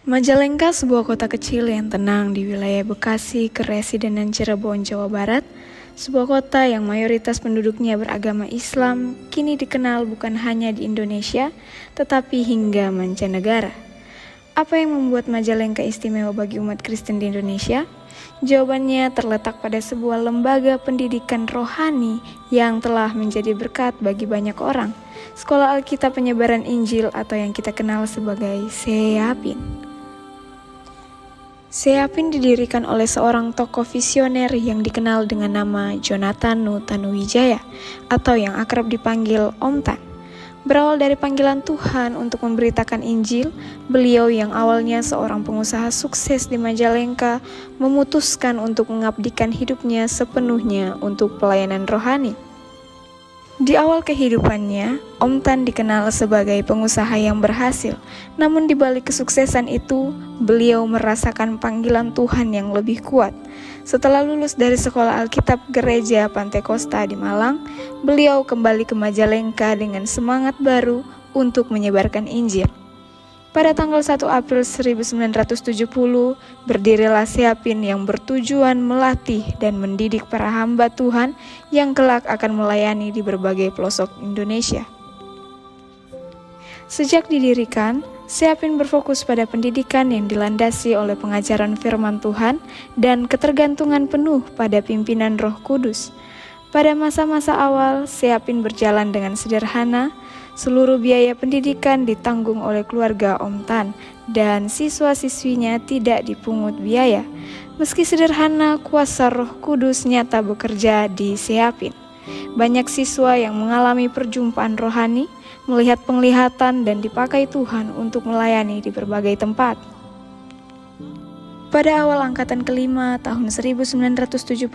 Majalengka, sebuah kota kecil yang tenang di wilayah Bekasi, Keresidenan Cirebon, Jawa Barat, sebuah kota yang mayoritas penduduknya beragama Islam, kini dikenal bukan hanya di Indonesia, tetapi hingga mancanegara. Apa yang membuat Majalengka istimewa bagi umat Kristen di Indonesia? Jawabannya terletak pada sebuah lembaga pendidikan rohani yang telah menjadi berkat bagi banyak orang. Sekolah Alkitab Penyebaran Injil atau yang kita kenal sebagai SEAPIN. SEAPIN didirikan oleh seorang tokoh visioner yang dikenal dengan nama Jonathan Nuh Tanuwijaya atau yang akrab dipanggil Om Tan. Berawal dari panggilan Tuhan untuk memberitakan Injil, beliau yang awalnya seorang pengusaha sukses di Majalengka memutuskan untuk mengabdikan hidupnya sepenuhnya untuk pelayanan rohani. Di awal kehidupannya, Om Tan dikenal sebagai pengusaha yang berhasil. Namun di balik kesuksesan itu, beliau merasakan panggilan Tuhan yang lebih kuat. Setelah lulus dari sekolah Alkitab Gereja Pantekosta di Malang, beliau kembali ke Majalengka dengan semangat baru untuk menyebarkan Injil. Pada tanggal 1 April 1970, berdirilah SEAPIN yang bertujuan melatih dan mendidik para hamba Tuhan yang kelak akan melayani di berbagai pelosok Indonesia. Sejak didirikan, SEAPIN berfokus pada pendidikan yang dilandasi oleh pengajaran firman Tuhan dan ketergantungan penuh pada pimpinan Roh Kudus. Pada masa-masa awal, SEAPIN berjalan dengan sederhana. Seluruh biaya pendidikan ditanggung oleh keluarga Om Tan dan siswa-siswinya tidak dipungut biaya. Meski sederhana, kuasa Roh Kudus nyata bekerja di SEAPIN. Banyak siswa yang mengalami perjumpaan rohani, melihat penglihatan dan dipakai Tuhan untuk melayani di berbagai tempat. Pada awal angkatan kelima tahun 1975,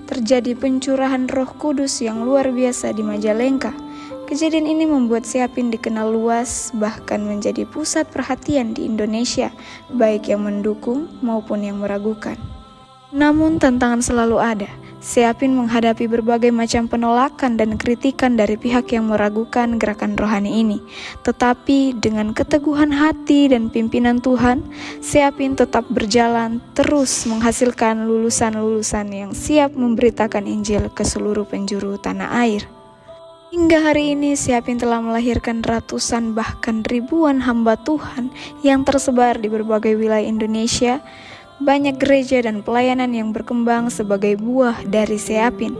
terjadi pencurahan Roh Kudus yang luar biasa di Majalengka. Kejadian ini membuat SEAPIN dikenal luas, bahkan menjadi pusat perhatian di Indonesia, baik yang mendukung maupun yang meragukan. Namun tantangan selalu ada. SEAPIN menghadapi berbagai macam penolakan dan kritikan dari pihak yang meragukan gerakan rohani ini. Tetapi dengan keteguhan hati dan pimpinan Tuhan, SEAPIN tetap berjalan terus menghasilkan lulusan-lulusan yang siap memberitakan Injil ke seluruh penjuru tanah air. Hingga hari ini SEAPIN telah melahirkan ratusan bahkan ribuan hamba Tuhan yang tersebar di berbagai wilayah Indonesia. Banyak gereja dan pelayanan yang berkembang sebagai buah dari SEAPIN.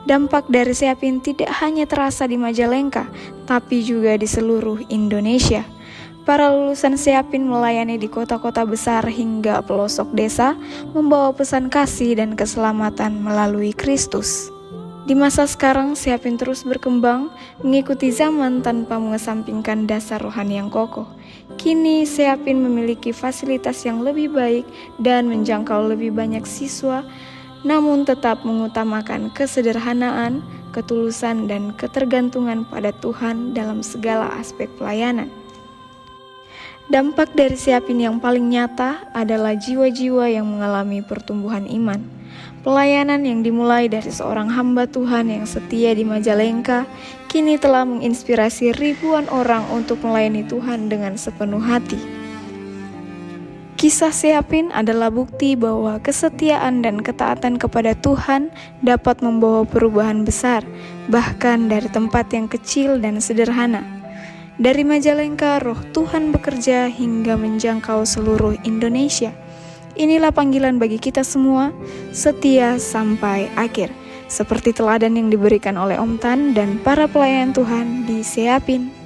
Dampak dari SEAPIN tidak hanya terasa di Majalengka, tapi juga di seluruh Indonesia. Para lulusan SEAPIN melayani di kota-kota besar hingga pelosok desa, membawa pesan kasih dan keselamatan melalui Kristus. Di masa sekarang, SEAPIN terus berkembang, mengikuti zaman tanpa mengesampingkan dasar rohani yang kokoh. Kini, SEAPIN memiliki fasilitas yang lebih baik dan menjangkau lebih banyak siswa, namun tetap mengutamakan kesederhanaan, ketulusan, dan ketergantungan pada Tuhan dalam segala aspek pelayanan. Dampak dari SEAPIN yang paling nyata adalah jiwa-jiwa yang mengalami pertumbuhan iman. Pelayanan yang dimulai dari seorang hamba Tuhan yang setia di Majalengka, kini telah menginspirasi ribuan orang untuk melayani Tuhan dengan sepenuh hati. Kisah SEAPIN adalah bukti bahwa kesetiaan dan ketaatan kepada Tuhan dapat membawa perubahan besar, bahkan dari tempat yang kecil dan sederhana. Dari Majalengka, Roh Tuhan bekerja hingga menjangkau seluruh Indonesia. Inilah panggilan bagi kita semua, setia sampai akhir, seperti teladan yang diberikan oleh Om Tan dan para pelayan Tuhan di SEAPIN.